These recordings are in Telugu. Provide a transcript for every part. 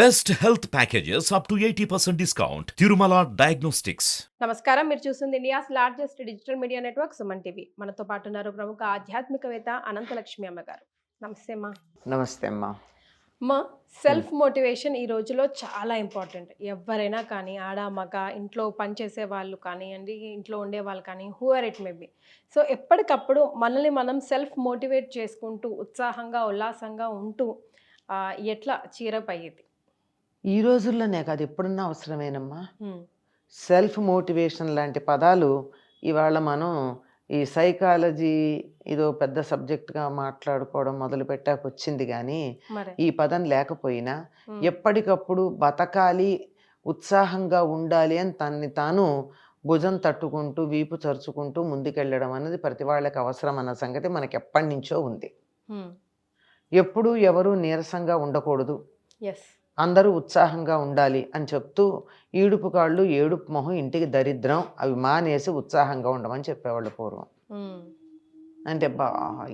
Best health packages up to 80% discount. Tirumala Diagnostics. నమస్కారం. మీరు చూస్తుంది India's largest digital media network Suman TV. మనతో పాటు ఉన్నారు ప్రముఖ ఆధ్యాత్మికవేత్త అనంతలక్ష్మి అమ్మ గారు. నమస్తే అమ్మా. నమస్తే అమ్మా. అమ్మా, సెల్ఫ్ మోటివేషన్ ఈ రోజులో చాలా ఇంపార్టెంట్. ఎవరైనా కానీ ఆడ మగ, ఇంట్లో పనిచేసే వాళ్ళు కానివ్వండి, ఇంట్లో ఉండే వాళ్ళు కానీ, who are it may be. So ఎప్పటికప్పుడు మనల్ని మనం సెల్ఫ్ మోటివేట్ చేసుకుంటూ ఉత్సాహంగా ఉల్లాసంగా ఉంటూ ఎట్లా చీరప్ అయ్యేది ఈ రోజుల్లో నాకు అది ఎప్పుడున్నా అవసరమేనమ్మా. సెల్ఫ్ మోటివేషన్ లాంటి పదాలు ఇవాళ మనం ఈ సైకాలజీ ఇదో పెద్ద సబ్జెక్ట్గా మాట్లాడుకోవడం మొదలుపెట్టాక వచ్చింది. కానీ ఈ పదం లేకపోయినా ఎప్పటికప్పుడు బతకాలి, ఉత్సాహంగా ఉండాలి అని తన్ని తాను భుజం తట్టుకుంటూ వీపు చరుచుకుంటూ ముందుకెళ్ళడం అన్నది ప్రతి వాళ్ళకి అవసరం అన్న సంగతి మనకి ఎప్పటి నుంచో ఉంది. ఎప్పుడూ ఎవరూ నీరసంగా ఉండకూడదు, అందరూ ఉత్సాహంగా ఉండాలి అని చెప్తూ ఈడుపు కాళ్ళు ఏడుపు మొహం ఇంటికి దరిద్రం అవి మానేసి ఉత్సాహంగా ఉండమని చెప్పేవాళ్ళు పూర్వం. అంటే బా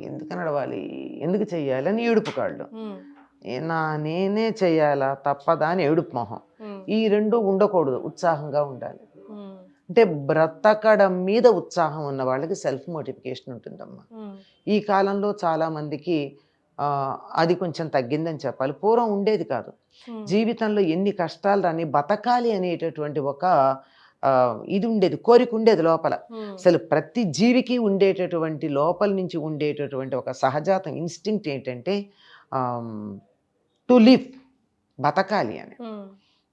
ఎందుకు నడవాలి, ఎందుకు చెయ్యాలి అని ఏడుపు కాళ్ళు, నేనే చెయ్యాలా తప్పదా అని ఏడుపు మొహం. ఈ రెండు ఉండకూడదు, ఉత్సాహంగా ఉండాలి. అంటే బ్రతకడం మీద ఉత్సాహం ఉన్న వాళ్ళకి సెల్ఫ్ మోటిఫికేషన్ ఉంటుందమ్మా. ఈ కాలంలో చాలామందికి అది కొంచెం తగ్గిందని చెప్పాలి. పూర్వం ఉండేది కాదు. జీవితంలో ఎన్ని కష్టాలు రాని బతకాలి అనేటటువంటి ఒక ఇది ఉండేది, కోరిక ఉండేది లోపల. అసలు ప్రతి జీవికి ఉండేటటువంటి లోపల నుంచి ఉండేటటువంటి ఒక సహజాతం ఇన్స్టింక్ట్ ఏంటంటే టు లివ్, బతకాలి అని.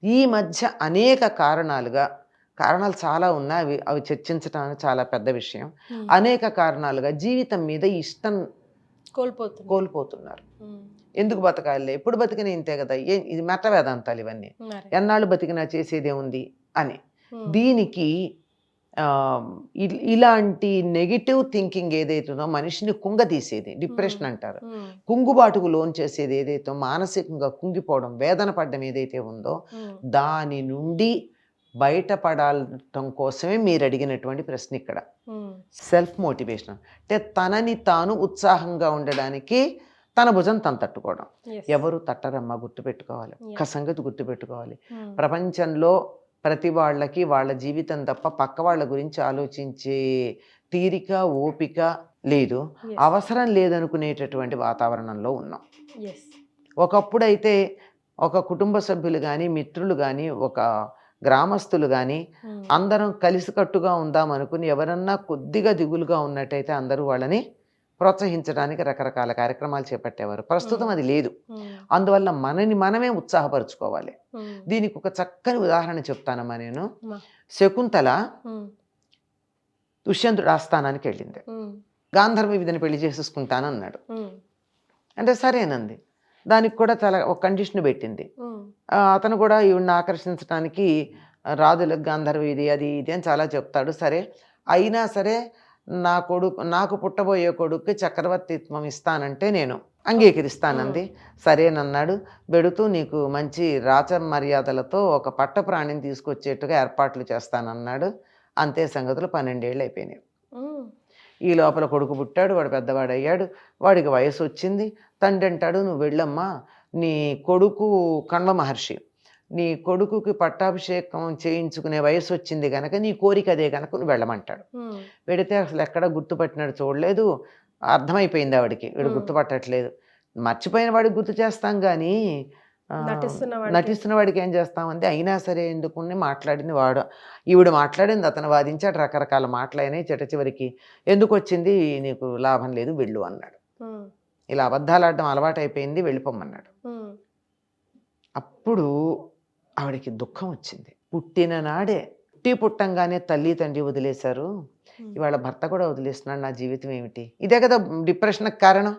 ఈ మధ్య అనేక కారణాలు చాలా ఉన్నాయి, అవి చర్చించడానికి చాలా పెద్ద విషయం. అనేక కారణాలుగా జీవితం మీద ఇష్టం కోల్పోతున్నారు. ఎందుకు బతకాలి, ఎప్పుడు బతికినా ఇంతే కదా, ఇది మత వేదాంతాలు ఇవన్నీ, ఎన్నాళ్ళు బతికినా చేసేదేముంది అని. దీనికి ఇలాంటి నెగిటివ్ థింకింగ్ ఏదైతుందో మనిషిని కుంగదీసేది, డిప్రెషన్ అంటారు. కుంగుబాటుకు లోన్ చేసేది ఏదైతే మానసికంగా కుంగిపోవడం, వేదన పడడం ఏదైతే ఉందో దాని నుండి బయటపడటం కోసమే మీరు అడిగినటువంటి ప్రశ్న ఇక్కడ. సెల్ఫ్ మోటివేషన్ అంటే తనని తాను ఉత్సాహంగా ఉండడానికి తన భుజం తను తట్టుకోవడం. ఎవరు తట్టరమ్మా, గుర్తుపెట్టుకోవాలి. ఒక్క సంగతి గుర్తుపెట్టుకోవాలి, ప్రపంచంలో ప్రతి వాళ్ళకి వాళ్ళ జీవితం తప్ప పక్క వాళ్ళ గురించి ఆలోచించే తీరిక ఓపిక లేదు, అవసరం లేదనుకునేటటువంటి వాతావరణంలో ఉన్నాం. ఒకప్పుడైతే ఒక కుటుంబ సభ్యులు కానీ, మిత్రులు కానీ, ఒక గ్రామస్తులు కానీ అందరం కలిసికట్టుగా ఉందాం అనుకుని ఎవరన్నా కొద్దిగా దిగులుగా ఉన్నట్టయితే అందరూ వాళ్ళని ప్రోత్సహించడానికి రకరకాల కార్యక్రమాలు చేపట్టేవారు. ప్రస్తుతం అది లేదు. అందువల్ల మనమే ఉత్సాహపరుచుకోవాలి. దీనికి ఒక చక్కని ఉదాహరణ చెప్తానమ్మా నేను. శకుంతల దుష్యంతుడు ఆస్థానానికి వెళ్ళింది. గాంధర్వ విధిని పెళ్లి చేసేసుకుంటానన్నాడు. అంటే సరేనంది. దానికి కూడా చాలా ఒక కండిషన్ పెట్టింది. అతను కూడా ఈవిడిని ఆకర్షించడానికి రాజులకు గాంధర్వ ఇది అది ఇది అని చాలా చెప్తాడు. సరే, అయినా సరే నాకు పుట్టబోయే కొడుక్కి చక్రవర్తిత్వం ఇస్తానంటే నేను అంగీకరిస్తానంది. సరేనన్నాడు. వెడుతూ నీకు మంచి రాచ మర్యాదలతో ఒక పట్ట ప్రాణిని తీసుకొచ్చేట్టుగా ఏర్పాట్లు చేస్తానన్నాడు. అంతే సంగతులు. 12 ఏళ్ళు అయిపోయినాయి. ఈ లోపల కొడుకు పుట్టాడు, వాడు పెద్దవాడయ్యాడు, వాడికి వయసు వచ్చింది. తండ్రి అంటాడు, నువ్వు వెళ్ళమ్మా, నీ కొడుకు కణ్వ మహర్షి, నీ కొడుకుకి పట్టాభిషేకం చేయించుకునే వయసు వచ్చింది కనుక నీ కోరిక అదే కనుక నువ్వు వెళ్ళమంటాడు. వెడితే అసలు ఎక్కడ గుర్తుపట్టినట్టు చూడలేదు. అర్థమైపోయింది ఆవిడికి, వీడు గుర్తుపట్టట్లేదు. మర్చిపోయిన వాడికి గుర్తు చేస్తాం కానీ నటిస్తున్న వాడికి ఏం చేస్తామంటే అయినా సరే ఎందుకుని మాట్లాడింది వాడు, ఈవిడ మాట్లాడింది అతను వాదించాడు. రకరకాల మాటలైనాయి. చివరికి ఎందుకు వచ్చింది, నీకు లాభం లేదు, వెళ్ళు అన్నాడు. ఇలా అబద్ధాలు ఆడడం అలవాటు అయిపోయింది, వెళ్ళిపోమన్నాడు. అప్పుడు ఆవిడకి దుఃఖం వచ్చింది. పుట్టిన నాడే పుట్టంగానే తల్లి తండ్రి వదిలేశారు, ఇవాళ భర్త కూడా వదిలేస్తున్నాడు, నా జీవితం ఏమిటి, ఇదే కదా డిప్రెషన్కి కారణం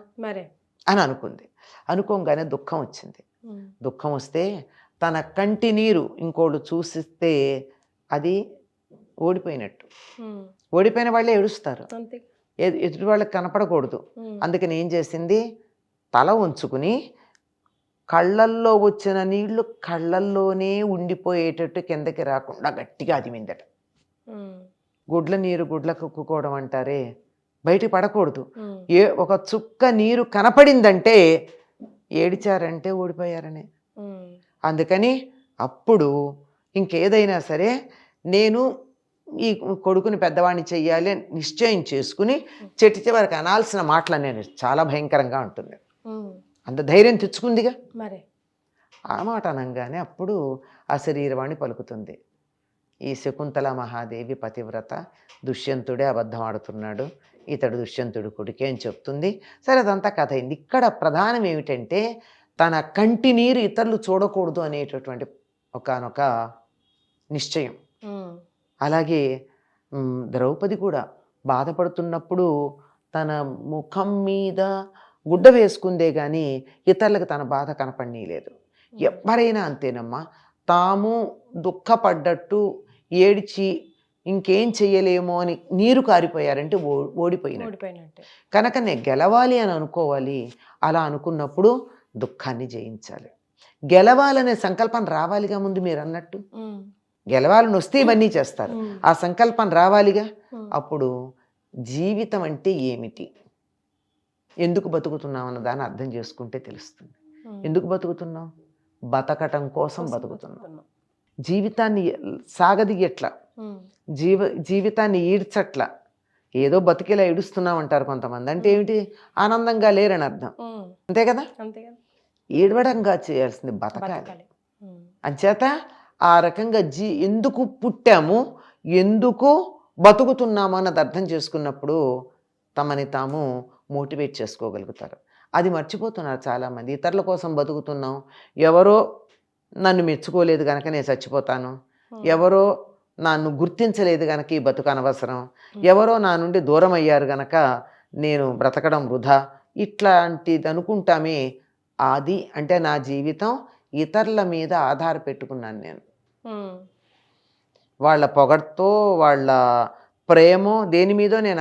అని అనుకుంది. అనుకోగానే దుఃఖం వచ్చింది. దుఃఖం వస్తే తన కంటి నీరు ఇంకోళ్ళు చూసిస్తే అది ఓడిపోయినట్టు. ఓడిపోయిన వాళ్ళే ఏడుస్తారు, ఎదుటి వాళ్ళకి కనపడకూడదు. అందుకని ఏం చేసింది, తల ఉంచుకుని కళ్ళల్లో వచ్చిన నీళ్లు కళ్ళల్లోనే ఉండిపోయేటట్టు కిందకి రాకుండా గట్టిగా అదిమిందట. గుడ్ల నీరు గుడ్లకు కుక్కుకోవడం అంటారే, బయటికి పడకూడదు. ఒక చుక్క నీరు కనపడిందంటే ఏడిచారంటే ఓడిపోయారనే. అందుకని అప్పుడు ఇంకేదైనా సరే నేను ఈ కొడుకుని పెద్దవాడిని చెయ్యాలి అని నిశ్చయం చేసుకుని చెట్టు చివరికి అనాల్సిన మాటలు అనేది చాలా భయంకరంగా ఉంటుంది. అంత ధైర్యం తెచ్చుకుందిగా, మరి ఆ మాట అనగానే అప్పుడు ఆ శరీరవాణి పలుకుతుంది, ఈ శకుంతల మహాదేవి పతివ్రత, దుష్యంతుడే అబద్ధం ఆడుతున్నాడు, ఇతడు దుష్యంతుడు కొడుకే అని చెప్తుంది. సరే, అదంతా కథ అయింది. ఇక్కడ ప్రధానం ఏమిటంటే తన కంటి నీరు ఇతరులు చూడకూడదు అనేటటువంటి ఒకానొక నిశ్చయం. అలాగే ద్రౌపది కూడా బాధపడుతున్నప్పుడు తన ముఖం మీద గుడ్డ వేసుకుందే కానీ ఇతరులకు తన బాధ కనపడనీయలేదు. ఎవరైనా అంతేనమ్మా, తాము దుఃఖపడ్డట్టు ఏడిచి ఇంకేం చెయ్యలేమో అని నీరు కారిపోయారంటే ఓడిపోయినట్టు. కనుక నేను గెలవాలి అని అనుకోవాలి. అలా అనుకున్నప్పుడు దుఃఖాన్ని జయించాలి. గెలవాలనే సంకల్పం రావాలిగా. ముందు మీరు అన్నట్టు గెలవాలని వస్తే ఇవన్నీ చేస్తారు. ఆ సంకల్పం రావాలిగా. అప్పుడు జీవితం అంటే ఏమిటి, ఎందుకు బతుకుతున్నాం అన్న దాన్ని అర్థం చేసుకుంటే తెలుస్తుంది. ఎందుకు బతుకుతున్నాం? బతకటం కోసం బతుకుతున్నాం. జీవితాన్ని సాగదిగెట్లా, జీవితాన్ని ఈడ్చట్లా, ఏదో బతికేలా ఏడుస్తున్నాం అంటారు కొంతమంది. అంటే ఏమిటి? ఆనందంగా లేరని అర్థం. అంతే కదా. ఏడవడంగా చేయాల్సింది బతకాలి. అంచేత ఆ రకంగా ఎందుకు పుట్టాము, ఎందుకు బతుకుతున్నాము అన్నది అర్థం చేసుకున్నప్పుడు తమని తాము మోటివేట్ చేసుకోగలుగుతారు. అది మర్చిపోతున్నారు చాలామంది. ఇతరుల కోసం బతుకుతున్నాం, ఎవరో నన్ను మెచ్చుకోలేదు కనుక నేను చచ్చిపోతాను, ఎవరో నన్ను గుర్తించలేదు కనుక ఈ బతుకు అనవసరం, ఎవరో నా నుండి దూరం అయ్యారు కనుక నేను బ్రతకడం వృధా, ఇట్లాంటిది అనుకుంటామే. అది అంటే నా జీవితం ఇతరుల మీద ఆధారపెట్టుకున్నాను నేను. వాళ్ళ పొగడ్తో, వాళ్ళ ప్రేమో, దేని మీదో నేను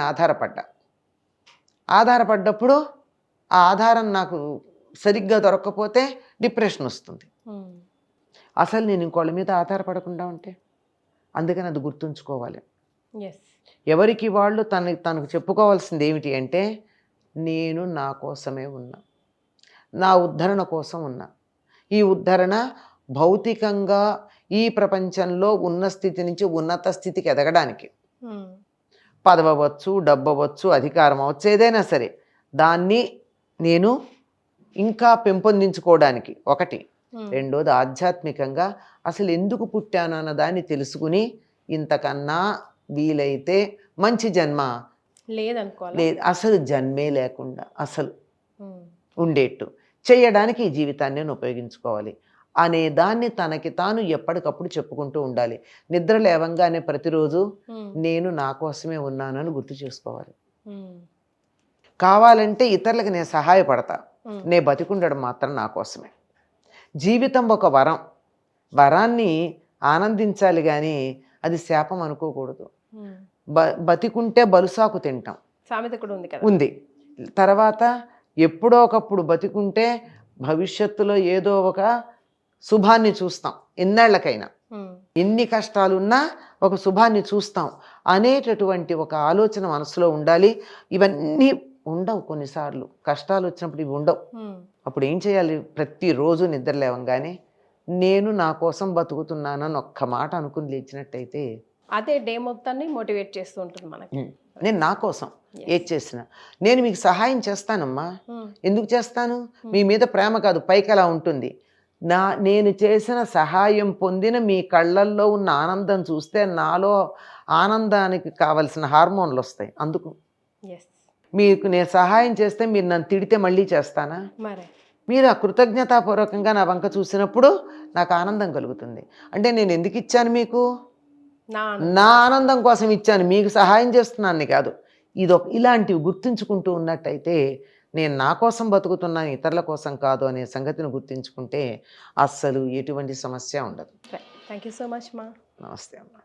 ఆధారపడ్డప్పుడు ఆ ఆధారం నాకు సరిగ్గా దొరకకపోతే డిప్రెషన్ వస్తుంది. అసలు నేను ఇంకోళ్ళ మీద ఆధారపడకుండా ఉంటే, అందుకని అది గుర్తుంచుకోవాలి. ఎవరికి వాళ్ళు తనకు చెప్పుకోవాల్సింది ఏమిటి అంటే, నేను నా కోసమే ఉన్నా, నా ఉద్ధరణ కోసం ఉన్నా. ఈ ఉద్ధరణ భౌతికంగా ఈ ప్రపంచంలో ఉన్న స్థితి నుంచి ఉన్నత స్థితికి ఎదగడానికి, పదవచ్చు, డబ్బవచ్చు, అధికారం అవచ్చు, ఏదైనా సరే దాన్ని నేను ఇంకా పెంపొందించుకోవడానికి ఒకటి. రెండోది ఆధ్యాత్మికంగా అసలు ఎందుకు పుట్టాను అన్న దాన్ని తెలుసుకుని ఇంతకన్నా వీలైతే మంచి జన్మ లేదు, అసలు జన్మే లేకుండా అసలు ఉండేట్టు చేయడానికి ఈ జీవితాన్ని నేను ఉపయోగించుకోవాలి అనే దాన్ని తనకి తాను ఎప్పటికప్పుడు చెప్పుకుంటూ ఉండాలి. నిద్ర లేవంగానే ప్రతిరోజు నేను నా కోసమే ఉన్నానని గుర్తు చేసుకోవాలి. కావాలంటే ఇతరులకు నేను సహాయపడతా, నేను బతికుండడం మాత్రం నా కోసమే. జీవితం ఒక వరాన్ని ఆనందించాలి కానీ అది శాపం అనుకోకూడదు. బతికుంటే బలుసాకు తింటాం సామెత కూడా ఉంది. తర్వాత ఎప్పుడో ఒకప్పుడు బతికుంటే భవిష్యత్తులో ఏదో ఒక శుభాన్ని చూస్తాం. ఎన్నేళ్లకైనా ఎన్ని కష్టాలున్నా ఒక శుభాన్ని చూస్తాం అనేటటువంటి ఒక ఆలోచన మనసులో ఉండాలి. ఇవన్నీ ఉండవు. కొన్నిసార్లు కష్టాలు వచ్చినప్పుడు ఇవి ఉండవు. అప్పుడు ఏం చేయాలి? ప్రతిరోజు నిద్ర లేవంగానే నేను నా కోసం బతుకుతున్నానని ఒక్క మాట అనుకుని లేచినట్టయితే అదే డే మొత్తాన్ని మోటివేట్ చేస్తూ ఉంటుంది మనకి. నేను నా కోసం ఏది చేసినా నేను మీకు సహాయం చేస్తానమ్మా. ఎందుకు చేస్తాను? మీ మీద ప్రేమ కాదు, పైకి అలా ఉంటుంది. నేను చేసిన సహాయం పొందిన మీ కళ్ళల్లో ఉన్న ఆనందం చూస్తే నాలో ఆనందానికి కావలసిన హార్మోన్లు వస్తాయి. అందుకు మీకు నేను సహాయం చేస్తే మీరు నన్ను తిడితే మళ్ళీ చేస్తానా? మీరు ఆ కృతజ్ఞతాపూర్వకంగా నా వంక చూసినప్పుడు నాకు ఆనందం కలుగుతుంది. అంటే నేను ఎందుకు ఇచ్చాను మీకు? నా ఆనందం కోసం ఇచ్చాను, మీకు సహాయం చేస్తున్నాను కాదు. ఇలాంటివి గుర్తుంచుకుంటూ ఉన్నట్టయితే నేను నా కోసం బతుకుతున్నాను, ఇతరుల కోసం కాదు అనే సంగతిని గుర్తుంచుకుంటే అస్సలు ఎటువంటి సమస్య ఉండదు. థ్యాంక్ యూ సో మచ్ మా. నమస్తే అమ్మా.